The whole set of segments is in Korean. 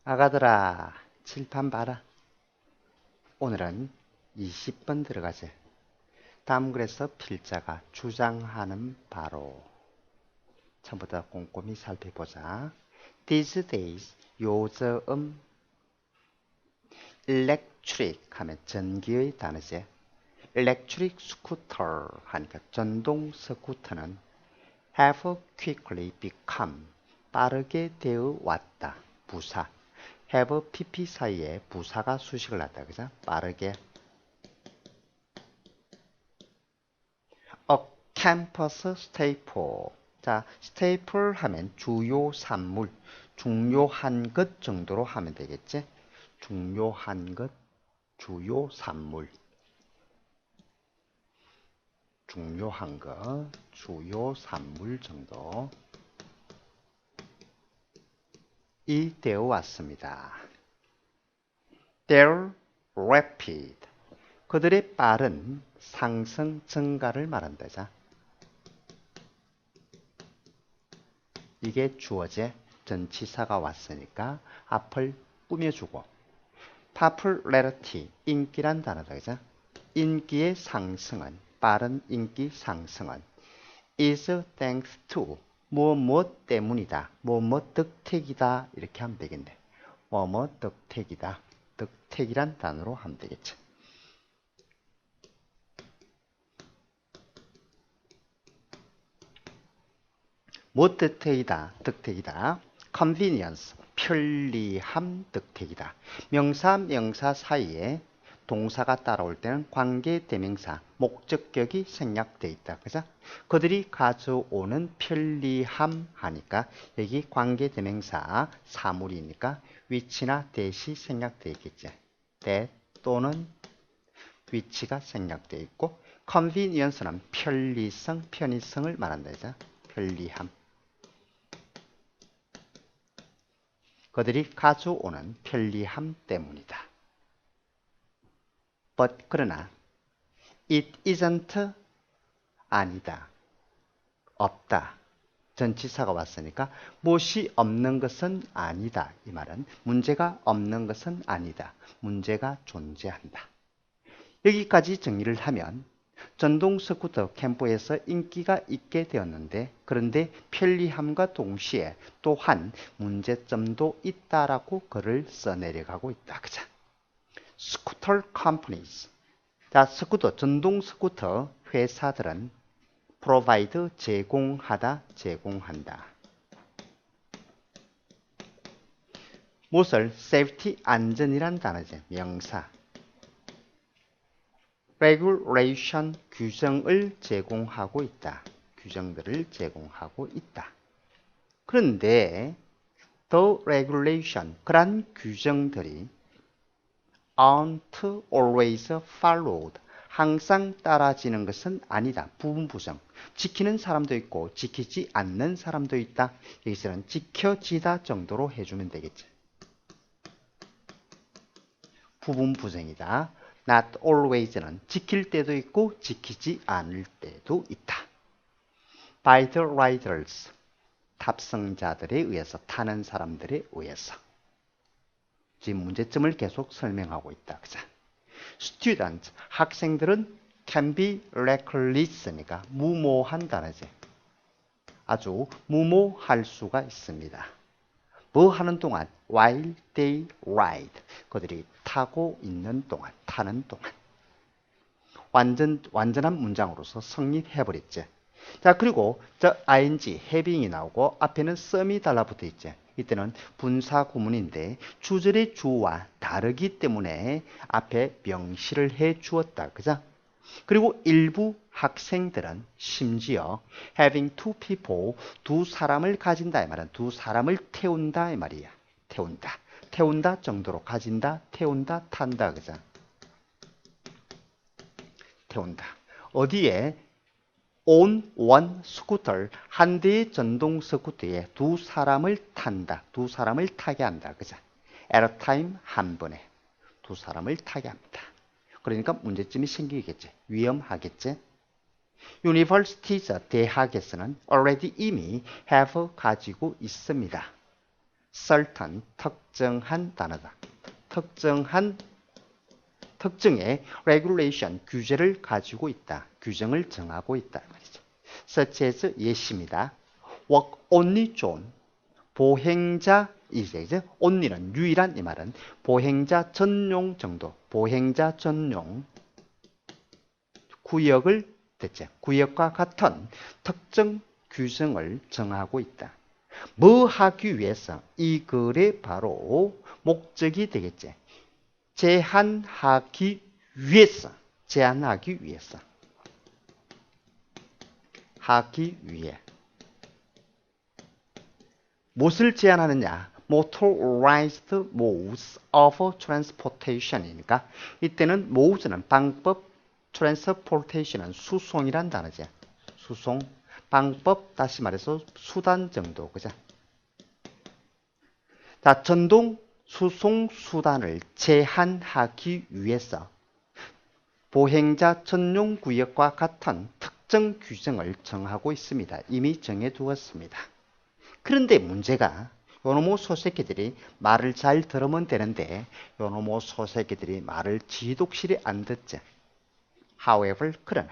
아가들아, 칠판 봐라. 오늘은 20번 들어가지. 다음 글에서 필자가 주장하는 바로 처음부터 꼼꼼히 살펴보자. These days, 요즘 electric 하면 전기의 단어지. electric scooter 하니까 전동 스쿠터는 have quickly become 빠르게 되어 왔다. 부사. have pp 사이에 부사가 수식을 났다. 그죠? 빠르게. A campus staple. 자, staple 하면 주요 산물, 중요한 것 정도로 하면 되겠지? 중요한 것, 주요 산물. 중요한 것, 주요 산물 정도. 이 되어 왔습니다. Their rapid. 그들의 빠른 상승 증가를 말한다. 자, 이게 주어제 전치사가 왔으니까 앞을 꾸며주고 popularity 인기란 단어다. 그죠? 인기의 상승은 빠른 인기 상승은 is thanks to 무엇 때문이다. 무엇 덕택이다. 이렇게 하면 되겠네. 무엇 덕택이다. 덕택이란 단어로 하면 되겠지. 무엇 덕택이다. 덕택이다. convenience 편리함 덕택이다. 명사 명사 사이에 동사가 따라올 때는 관계대명사 목적격이 생략되어 있다. 그죠? 그들이 가져오는 편리함 하니까 여기 관계대명사 사물이니까 위치나 대시 생략되어 있겠지. 대 또는 위치가 생략되어 있고 convenience는 편리성, 편의성을 말한다. 그죠? 편리함. 그들이 가져오는 편리함 때문이다. But 그러나 it isn't 아니다. 없다. 전치사가 왔으니까 무엇이 없는 것은 아니다. 이 말은 문제가 없는 것은 아니다. 문제가 존재한다. 여기까지 정리를 하면 전동 스쿠터 캠프에서 인기가 있게 되었는데 그런데 편리함과 동시에 또한 문제점도 있다라고 글을 써내려가고 있다. 그죠? 스쿠터 컴퍼니즈. 자, 스쿠터, 전동 스쿠터 회사들은 provide 제공하다, 제공한다. 무엇을? safety 안전이란 단어죠. 명사. regulation 규정을 제공하고 있다. 규정들을 제공하고 있다. 그런데 the regulation 그런 규정들이 aren't always followed 항상 따라지는 것은 아니다. 부분 부정. 지키는 사람도 있고 지키지 않는 사람도 있다. 여기서는 지켜지다 정도로 해주면 되겠지. 부분 부정이다. Not always는 지킬 때도 있고 지키지 않을 때도 있다. By the riders 탑승자들에 의해서 타는 사람들에 의해서 지금 문제점을 계속 설명하고 있다. 그죠? Students 학생들은 can be reckless니까 무모한 단어지. 아주 무모할 수가 있습니다. 뭐 하는 동안? While they ride. 그들이 타고 있는 동안, 타는 동안. 완전한 문장으로서 성립해버렸지. 자, 그리고 저 ing, having이 나오고 앞에는 some이 달라붙어 있지. 이때는 분사 구문인데 주절의 주와 다르기 때문에 앞에 명시를 해 주었다. 그죠? 그리고 일부 학생들은 심지어 having two people, 두 사람을 가진다 이 말은 두 사람을 태운다 이 말이야. 태운다. 태운다 정도로 가진다, 태운다, 탄다. 그죠? 태운다. 어디에? on one scooter, 한 대의 전동 스쿠터에 두 사람을 탄다. 두 사람을 타게 한다. 그죠? at a time, 한 번에. 두 사람을 타게 합니다. 그러니까 문제점이 생기겠지. 위험하겠지. Universities, 대학에서는 already 이미 have 가지고 있습니다. certain, 특정한 단어다. 특정의 regulation, 규제를 가지고 있다. 규정을 정하고 있다. 말이죠. such as 예시입니다. work only zone, 보행자, 이제 only는 유일한 이 말은 보행자 전용 정도, 보행자 전용 구역을 대체 구역과 같은 특정 규정을 정하고 있다. 뭐 하기 위해서? 이 글의 바로 목적이 되겠지. 제한하기 위해서. 제한하기 위해서. 하기 위해. 무엇을 제한하느냐? motorized modes of transportation이니까 이때는 mode는 방법, transportation은 수송이란 단어죠. 수송, 방법, 다시 말해서 수단 정도, 그죠? 자, 전동 수송 수단을 제한하기 위해서 보행자 전용 구역과 같은 특정 규정을 정하고 있습니다. 이미 정해두었습니다. 그런데 문제가 요놈의 소새끼들이 말을 잘 들으면 되는데 요놈의 소새끼들이 말을 지독실히 안 듣지. However, 그러나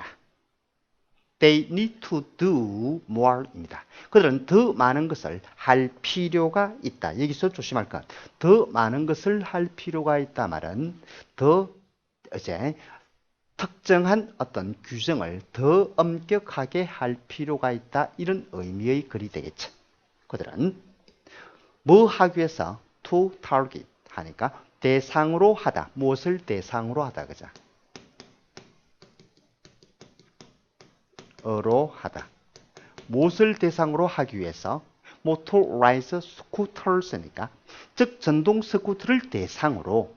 they need to do more입니다. 그들은 더 많은 것을 할 필요가 있다. 여기서 조심할 것. 더 많은 것을 할 필요가 있다 말은 더 이제 특정한 어떤 규정을 더 엄격하게 할 필요가 있다. 이런 의미의 글이 되겠죠. 그들은 뭐 하기 위해서 to target 하니까 대상으로 하다. 무엇을 대상으로 하다. 그죠? 어로 하다. 무엇을 대상으로 하기 위해서 motorized scooters니까 즉 전동 스쿠터를 대상으로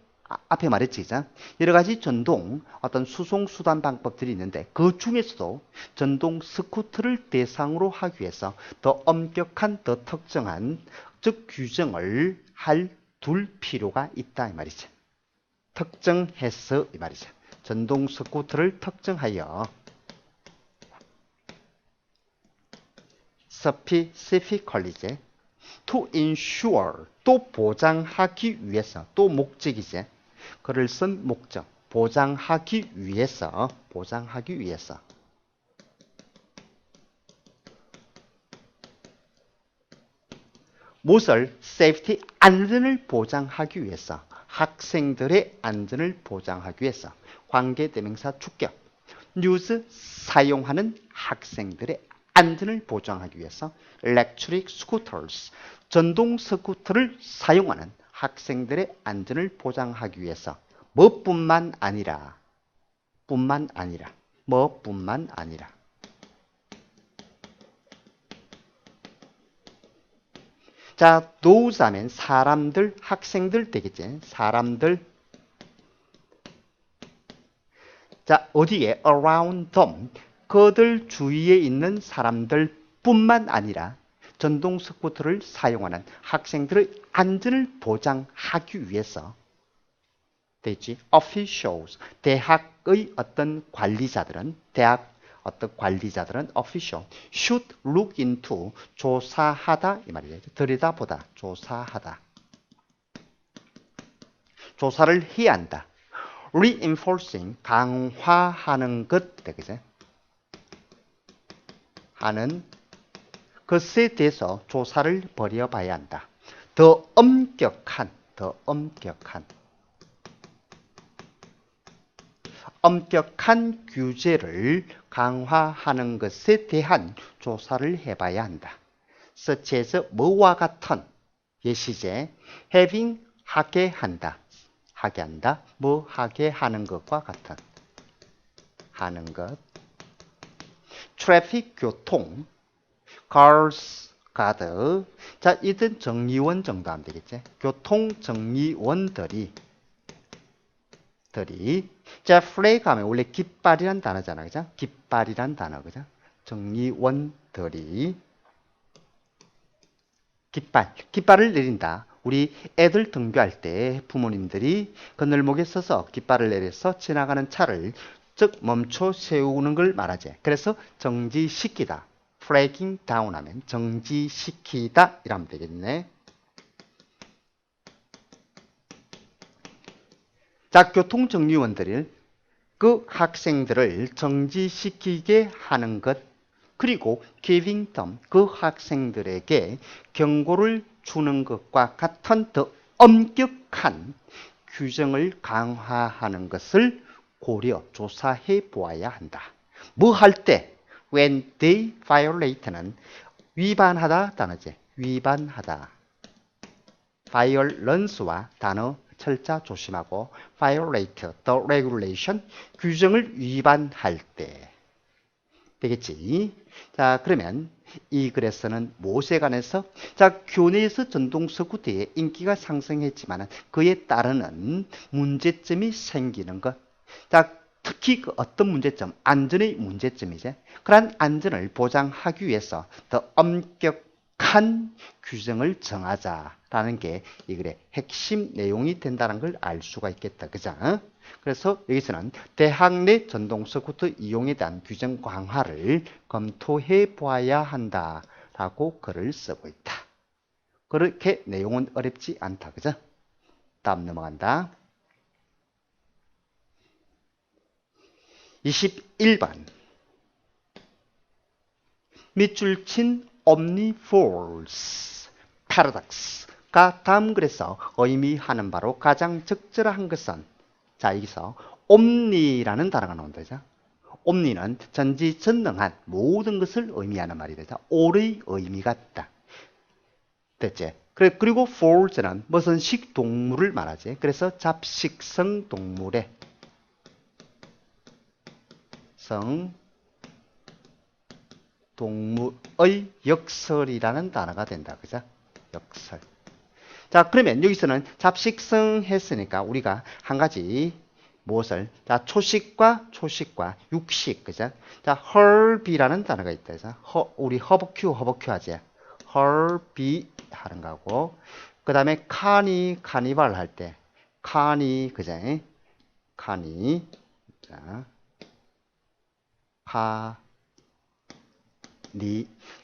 앞에 말했지, 여러 가지 전동 어떤 수송 수단 방법들이 있는데 그 중에서도 전동 스쿠터를 대상으로 하기 위해서 더 엄격한, 더 특정한 즉 규정을 둘 필요가 있다 이 말이죠. 특정해서 이 말이죠. 전동 스쿠터를 특정하여 specifically to ensure 또 보장하기 위해서 또 목적이지. 글을 쓴 목적 보장하기 위해서 무엇을 safety 안전을 보장하기 위해서 학생들의 안전을 보장하기 위해서 관계대명사 주격 use 사용하는 학생들의 안전을 보장하기 위해서 electric scooters 전동 스쿠터를 사용하는 학생들의 안전을 보장하기 위해서 뭐뿐만 아니라 자, those 하면 사람들, 학생들 되겠지. 사람들. 자, 어디에? around them. 그들 주위에 있는 사람들 뿐만 아니라 전동 스쿠터를 사용하는 학생들의 안전을 보장하기 위해서 되지. officials. 대학의 어떤 관리자들은 official should look into 조사하다 이 말이죠. 들여다보다 조사하다. 조사를 해야 한다. reinforcing 강화하는 것 되겠죠. 하는 것에 대해서 조사를 벌여봐야 한다. 더 엄격한 규제를 강화하는 것에 대한 조사를 해봐야 한다. such as 뭐와 같은 예시제 having 하게 한다. 뭐 하게 하는 것과 같은 하는 것 트래픽 교통 cars 가드 자 이든 정리원 정도 하면 되겠지. 교통 정리원들이 자 플래그 하면 원래 깃발이란 단어잖아. 그죠? 깃발이란 단어. 그죠? 정리원들이 깃발을 내린다. 우리 애들 등교할 때 부모님들이 그늘목에 서서 깃발을 내려서 지나가는 차를 즉 멈춰 세우는 걸 말하지. 그래서 정지시키다. flagging down 하면 정지시키다 이라면 되겠네. 자, 교통정리원들이 그 학생들을 정지시키게 하는 것, 그리고 giving them, 그 학생들에게 경고를 주는 것과 같은 더 엄격한 규정을 강화하는 것을 고려, 조사해 보아야 한다. 뭐 할 때? When they violate는 위반하다 단어지. 위반하다. violence와 단어 철자 조심하고 violate the regulation, 규정을 위반할 때 되겠지. 자, 그러면 이 글에서는 모세에 관해서 자, 교내에서 전동서구 때에 인기가 상승했지만 그에 따르는 문제점이 생기는 것. 자, 특히 그 어떤 문제점? 안전의 문제점이죠. 그러한 안전을 보장하기 위해서 더 엄격한 규정을 정하자라는 게 이 글의 핵심 내용이 된다는 걸 알 수가 있겠다. 그죠? 그래서 여기서는 대학 내 전동서쿠터 이용에 대한 규정 강화를 검토해 보아야 한다라고 글을 쓰고 있다. 그렇게 내용은 어렵지 않다. 그죠? 다음 넘어간다. 21번. 밑줄 친 omnivorous paradox가 다음 글에서 의미하는 바로 가장 적절한 것은, 자, 여기서 omni라는 단어가 나온다. omni는 전지전능한 모든 것을 의미하는 말이 되죠. all의 의미가 있다. 됐지? 그리고 force는 무슨 식 동물을 말하지. 그래서 잡식성 동물의 동물의 역설이라는 단어가 된다. 그죠? 역설. 자, 그러면 여기서는 잡식성 했으니까 우리가 한 가지 무엇을? 자, 초식과 육식. 그죠? 자, herbi라는 단어가 있다. 그죠? 우리 허버큐 하지. herbi 하는 거고. 그 다음에 카니발 할 때. 그죠? 자.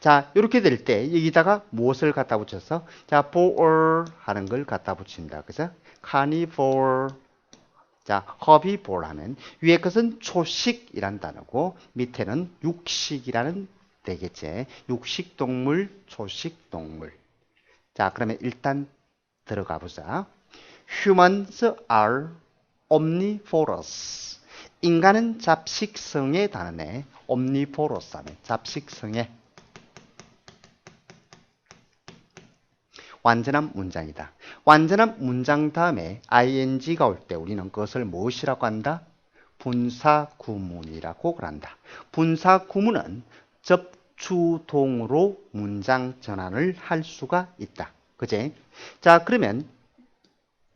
자, 이렇게 될 때 여기다가 무엇을 갖다 붙여서 자, 보얼 하는 걸 갖다 붙인다. 그죠? 카니볼. 자, 허비볼 하면 위에 것은 초식이란 단어고 밑에는 육식이라는 되겠지. 육식동물, 초식동물. 자, 그러면 일단 들어가 보자. Humans are omnivorous. 인간은 잡식성의 단어네. omnivorous 하면 잡식성의 완전한 문장이다. 완전한 문장 다음에 ing가 올 때 우리는 그것을 무엇이라고 한다? 분사구문이라고 한다. 분사구문은 접주동으로 문장 전환을 할 수가 있다. 그제? 자, 그러면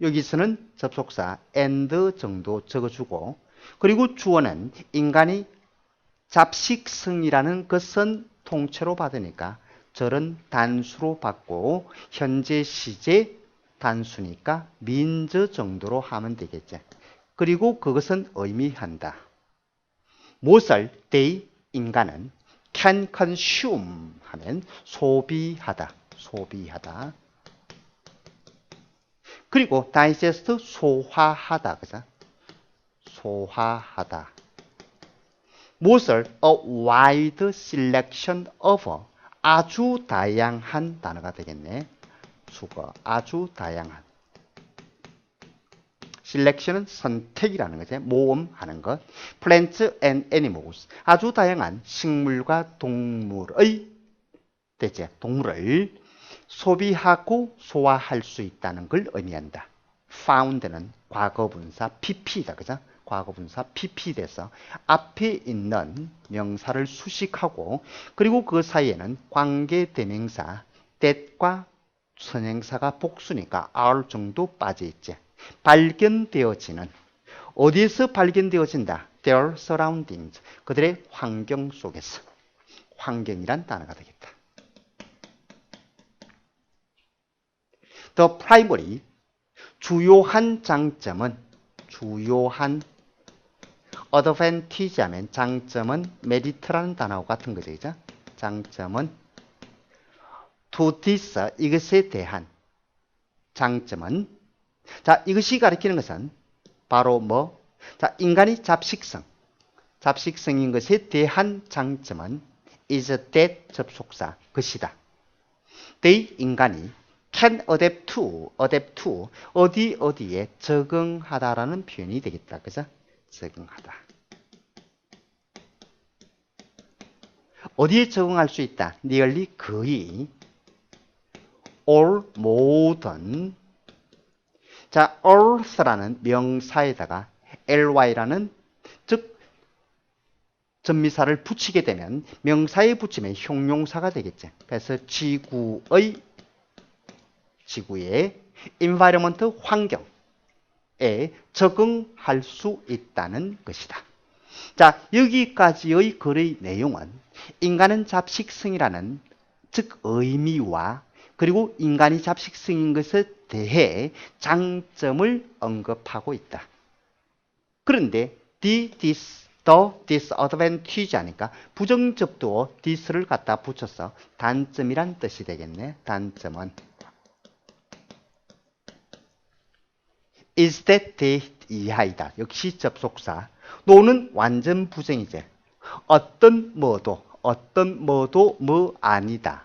여기서는 접속사 and 정도 적어주고, 그리고 주어는 인간이 잡식성이라는 것은 통째로 받으니까 절은 단수로 받고 현재 시제 단수니까 민저 정도로 하면 되겠죠. 그리고 그것은 의미한다. 무엇을? they, 인간은 can consume 하면 소비하다. 그리고 digest, 소화하다. 그죠? 소화하다. 무엇을? A wide selection of, 아주 다양한 단어가 되겠네. 수거, 아주 다양한. selection은 선택이라는 거죠. 모음하는 것. plants and animals, 아주 다양한 식물과 동물의 대체 동물을 소비하고 소화할 수 있다는 걸 의미한다. found는 과거분사 pp다. 그죠? 과거분사 pp 돼서 앞에 있는 명사를 수식하고, 그리고 그 사이에는 관계대명사 that과 선행사가 복수니까 r 정도 빠져있지. 발견되어지는, 어디에서 발견되어진다? their surroundings, 그들의 환경 속에서. 환경이란 단어가 되겠다. The primary, 주요한 장점은, 주요한 advantage 하면 장점은 메리트라는 단어와 같은 거죠. 그죠? 장점은 to this, 이것에 대한 장점은, 자, 이것이 가리키는 것은 바로 뭐? 자, 인간이 잡식성인 것에 대한 장점은 is that 접속사, 것이다. they, 인간이 can adapt to, 어디에 적응하다라는 표현이 되겠다. 그죠? 적응하다. 어디에 적응할 수 있다? nearly, 거의, all, 모든. 자, all라는 명사에다가 ly라는 즉 전미사를 붙이게 되면 명사에 붙이면 형용사가 되겠죠. 그래서 지구의 environment, 환경에 적응할 수 있다는 것이다. 자, 여기까지의 글의 내용은 인간은 잡식성이라는 즉 의미와 그리고 인간이 잡식성인 것에 대해 장점을 언급하고 있다. 그런데 the disadvantage 하니까 부정접두어 this를 갖다 붙여서 단점이란 뜻이 되겠네. 단점은 is that they 이하이다. 역시 접속사. 노는 완전 부정이지. 어떤 뭐도 뭐 아니다.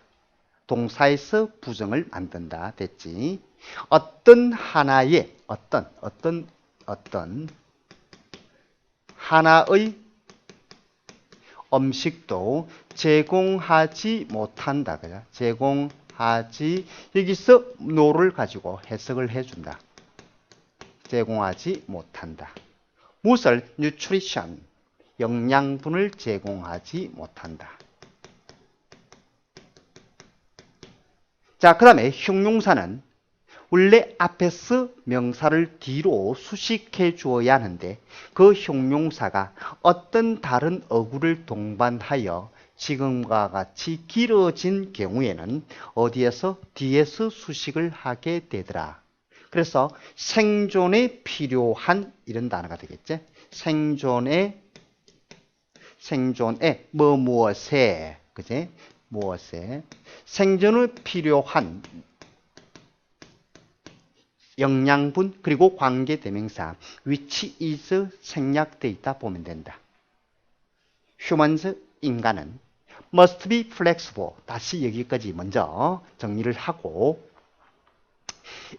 동사에서 부정을 만든다. 됐지. 어떤 하나의 어떤 하나의 음식도 제공하지 못한다. 그죠? 제공하지, 여기서 no를 가지고 해석을 해준다. 제공하지 못한다. 무엇을? nutrition, 영양분을 제공하지 못한다. 자, 그 다음에 형용사는 원래 앞에서 명사를 뒤로 수식해 주어야 하는데 그 형용사가 어떤 다른 어구를 동반하여 지금과 같이 길어진 경우에는 어디에서? 뒤에서 수식을 하게 되더라. 그래서 생존에 필요한 이런 단어가 되겠지. 생존에 무엇에, 그지? 무엇에 생존을 필요한 영양분 그리고 관계대명사 which is 생략되어 있다 보면 된다. humans, 인간은 must be flexible. 다시 여기까지 먼저 정리를 하고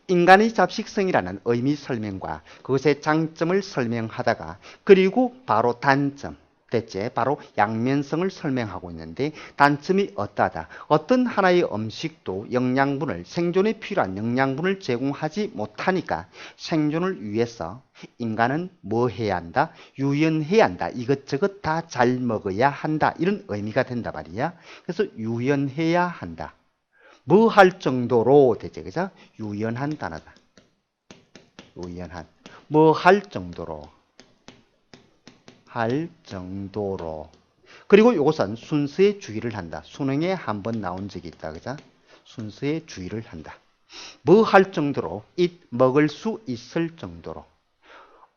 인간의 잡식성이라는 의미 설명과 그것의 장점을 설명하다가 그리고 바로 단점, 대체 바로 양면성을 설명하고 있는데 단점이 어떠하다. 어떤 하나의 음식도 생존에 필요한 영양분을 제공하지 못하니까 생존을 위해서 인간은 뭐 해야 한다? 유연해야 한다. 이것저것 다 잘 먹어야 한다. 이런 의미가 된다 말이야. 그래서 유연해야 한다. 뭐 할 정도로 되지, 그죠? 유연한 단어다. 유연한. 뭐 할 정도로. 그리고 이것은 순서에 주의를 한다. 수능에 한번 나온 적이 있다. 그죠? 순서에 주의를 한다. 뭐 할 정도로? 먹을 수 있을 정도로.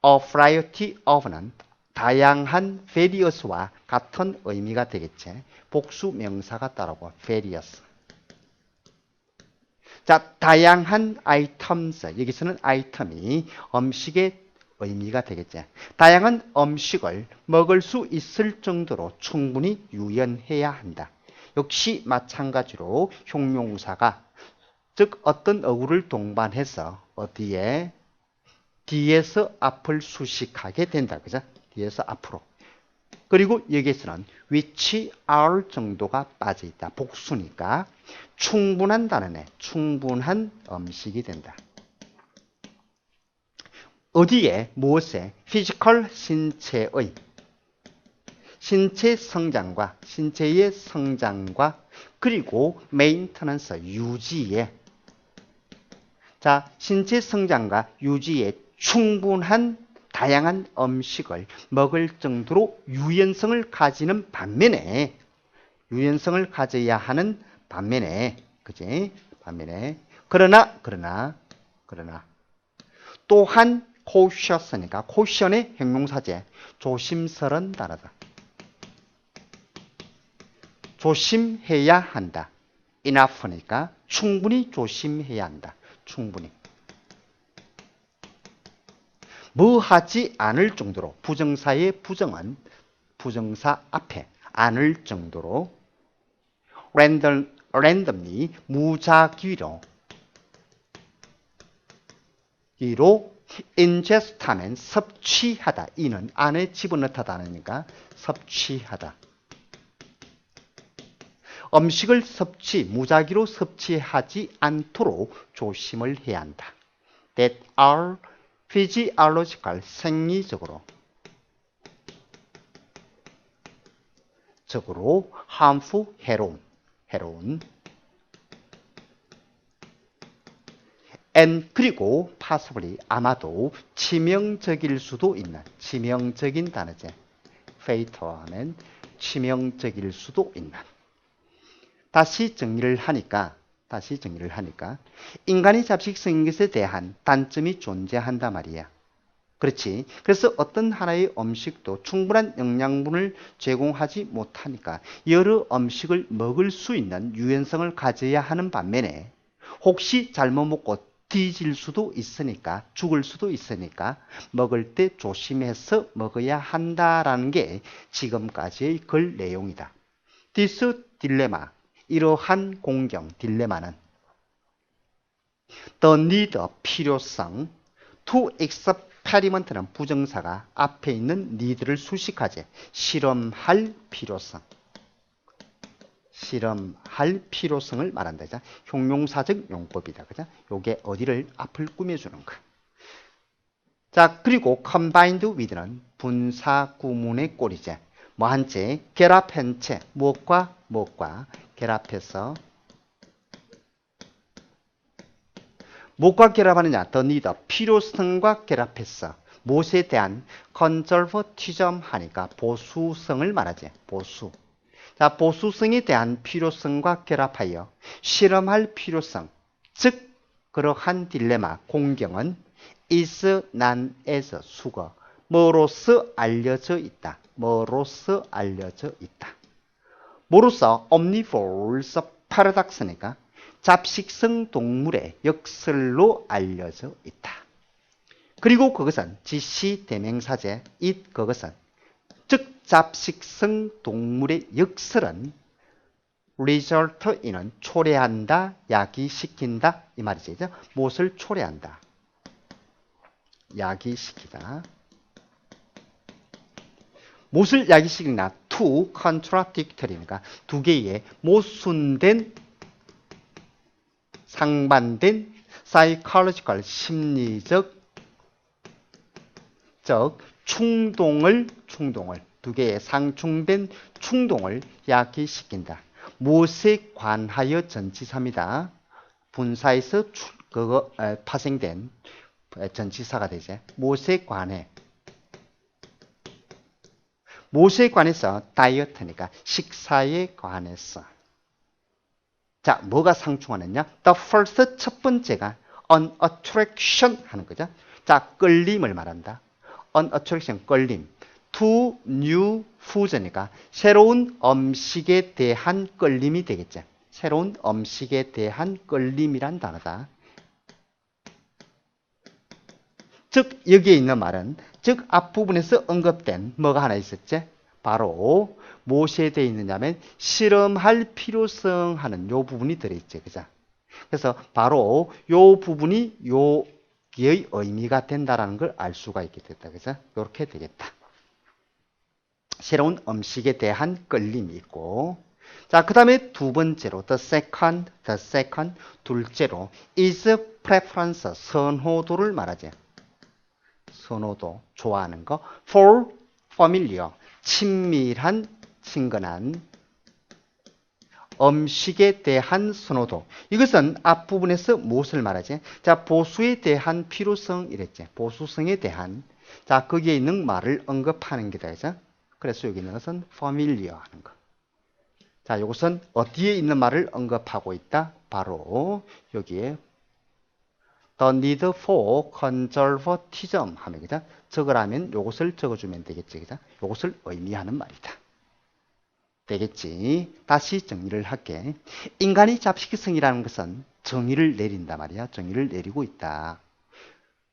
A variety of는 다양한 various와 같은 의미가 되겠지. 복수 명사가 따라오고 various. 자, 다양한 items. 여기서는 아이템이 음식의 의미가 되겠지. 다양한 음식을 먹을 수 있을 정도로 충분히 유연해야 한다. 역시 마찬가지로 형용사가 즉 어떤 어구를 동반해서 어디에 뒤에서 앞을 수식하게 된다. 그죠? 뒤에서 앞으로. 그리고 여기에서는 which are 정도가 빠져 있다. 복수니까 충분한 단어네. 충분한 음식이 된다. 어디에? 무엇에? 피지컬 신체의 성장과 그리고 메인터넌스 유지에 자, 신체 성장과 유지에 충분한 다양한 음식을 먹을 정도로 유연성을 가져야 하는 반면에 그지? 그러나 또한 cautious니까 caution의 형용사제 조심스런 단어다. 조심해야 한다. enough니까 충분히 조심해야 한다. 충분히. 뭐 하지 않을 정도로 부정사의 부정은 부정사 앞에 않을 정도로 randomly 무작위로 ingest하면 섭취하다. 이는 안에 집어넣다니까 섭취하다. 음식을 무작위로 섭취하지 않도록 조심을 해야 한다. That are physiological, 생리적으로 harmful, 해로운 and 그리고 possibly, 아마도 치명적일 수도 있는, 치명적인 단어제. fatal하면 치명적일 수도 있는. 다시 정리를 하니까 인간이 잡식성인 것에 대한 단점이 존재한단 말이야. 그렇지. 그래서 어떤 하나의 음식도 충분한 영양분을 제공하지 못하니까 여러 음식을 먹을 수 있는 유연성을 가져야 하는 반면에 혹시 잘못 먹고 뒤질 수도 있으니까, 죽을 수도 있으니까 먹을 때 조심해서 먹어야 한다라는 게 지금까지의 글 내용이다. This dilemma, 이러한 공경, 딜레마는 the need, 필요성, to experiment는 부정사가 앞에 있는 need를 수식하지, 실험할 필요성을 말한다. 형용사적 용법이다. 그죠? 요게 어디를 앞을 꾸며주는 거. 자, 그리고 combined with는 분사 구문의 꼴이지. 뭐 한 채, 결합한 채, 무엇과 결합해서 무엇과 결합하느냐? the need, 필요성과 결합해서 무엇에 대한 conservatism 하니까 보수성을 말하지. 보수. 자, 보수성에 대한 필요성과 결합하여 실험할 필요성, 즉 그러한 딜레마, 공경은 is not as 수거, 뭐로서 알려져 있다. 뭐로서 omnivorous paradox니까 잡식성 동물의 역설로 알려져 있다. 그리고 그것은 지시 대명사제 it, 그것은 즉 잡식성 동물의 역설은 result in은 초래한다, 야기시킨다 이 말이죠. 무엇을 초래한다? 야기시키다. 무엇을 야기시키나? two contradictory니까 두 개의 모순된, 상반된 psychological, 심리적 충동을 두 개의 상충된 충동을 야기시킨다. 무엇에 관하여 전치사입니다. 분사에서 파생된 전치사가 되죠. 무엇에 관해서 다이어트니까 식사에 관해서. 자, 뭐가 상충하느냐? The first, 첫 번째가 an attraction 하는 거죠. 자, 끌림을 말한다. an attraction, 끌림. to new food니까 새로운 음식에 대한 끌림이 되겠죠. 새로운 음식에 대한 끌림이란 단어다. 즉 여기에 있는 말은 즉 앞부분에서 언급된 뭐가 하나 있었지? 바로 무엇에 되어 있느냐면 실험할 필요성 하는 요 부분이 들어있죠. 그죠? 그래서 바로 요 부분이 여기의 의미가 된다라는 걸 알 수가 있게 됐다. 그죠? 이렇게 되겠다. 새로운 음식에 대한 끌림이 있고, 자, 그 다음에 두 번째로 the second, 둘째로 is preference, 선호도를 말하지. 선호도, 좋아하는 거. for familiar, 친밀한, 친근한 음식에 대한 선호도. 이것은 앞부분에서 무엇을 말하지? 자, 보수에 대한 필요성 이랬지. 보수성에 대한. 자, 거기에 있는 말을 언급하는 게다. 그죠? 그래서 여기 있는 것은 familiar 하는 거. 자, 이것은 어디에 있는 말을 언급하고 있다? 바로 여기에 the need for conservatism 하면 그죠? 적으라면 이것을 적어주면 되겠지. 그죠? 이것을 의미하는 말이다. 되겠지. 다시 정리를 할게. 인간이 잡식성이라는 것은 정의를 내린다 말이야. 정의를 내리고 있다.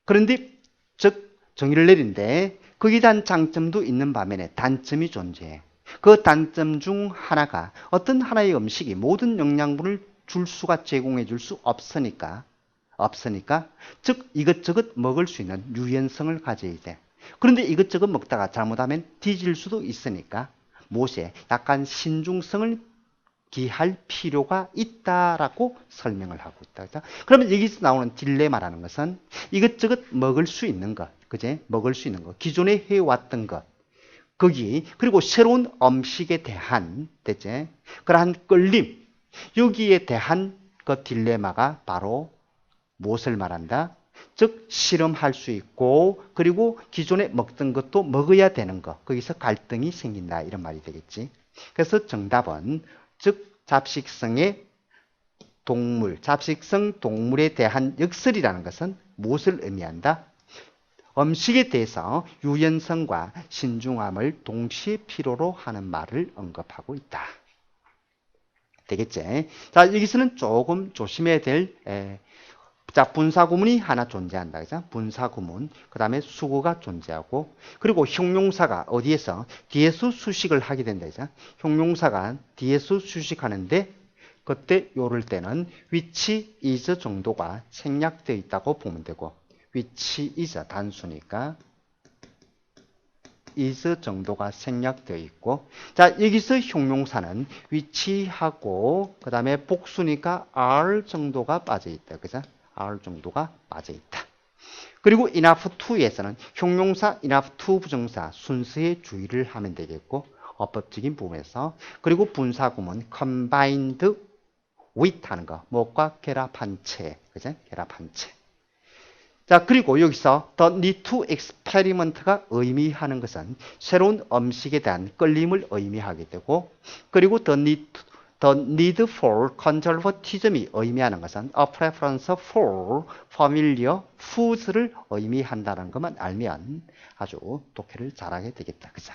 그런데 즉 정의를 내린데 거기에 대한 장점도 있는 반면에 단점이 존재해. 그 단점 중 하나가 어떤 하나의 음식이 모든 영양분을 줄 수가 제공해 줄 수 없으니까 즉 이것저것 먹을 수 있는 유연성을 가져야 돼. 그런데 이것저것 먹다가 잘못하면 뒤질 수도 있으니까 무엇에 약간 신중성을 기할 필요가 있다라고 설명을 하고 있다. 그죠? 그러면 여기서 나오는 딜레마라는 것은 이것저것 먹을 수 있는 것, 그제? 먹을 수 있는 것, 기존에 해왔던 것, 거기 그리고 새로운 음식에 대한 대체 그러한 끌림, 여기에 대한 그 딜레마가 바로 무엇을 말한다? 즉 실험할 수 있고 그리고 기존에 먹던 것도 먹어야 되는 것, 거기서 갈등이 생긴다 이런 말이 되겠지. 그래서 정답은 즉 잡식성의 동물, 잡식성 동물에 대한 역설이라는 것은 무엇을 의미한다? 음식에 대해서 유연성과 신중함을 동시에 필요로 하는 말을 언급하고 있다. 되겠지? 자, 여기서는 조금 조심해야 될 자, 분사구문이 하나 존재한다. 그죠? 분사구문. 그 다음에 수거가 존재하고, 그리고 형용사가 어디에서 뒤에서 수식을 하게 된다. 그죠? 형용사가 뒤에서 수식하는데, 그때 요럴 때는 which is 정도가 생략되어 있다고 보면 되고, which is 단수니까, is 정도가 생략되어 있고, 자, 여기서 형용사는 which하고, 그 다음에 복수니까 are 정도가 빠져 있다. 그죠? R 정도가 빠져 있다. 그리고 enough to에서는 형용사 enough to 부정사 순서에 주의를 하면 되겠고 어법적인 부분에서 그리고 분사구문 combined with 하는 거 무엇과 결합한 채 그죠? 결합한 채. 자 그리고 여기서 the need to experiment가 의미하는 것은 새로운 음식에 대한 끌림을 의미하게 되고 그리고 the need for conservatism이 의미하는 것은 a preference for familiar foods를 의미한다는 것만 알면 아주 독해를 잘하게 되겠다. 그죠?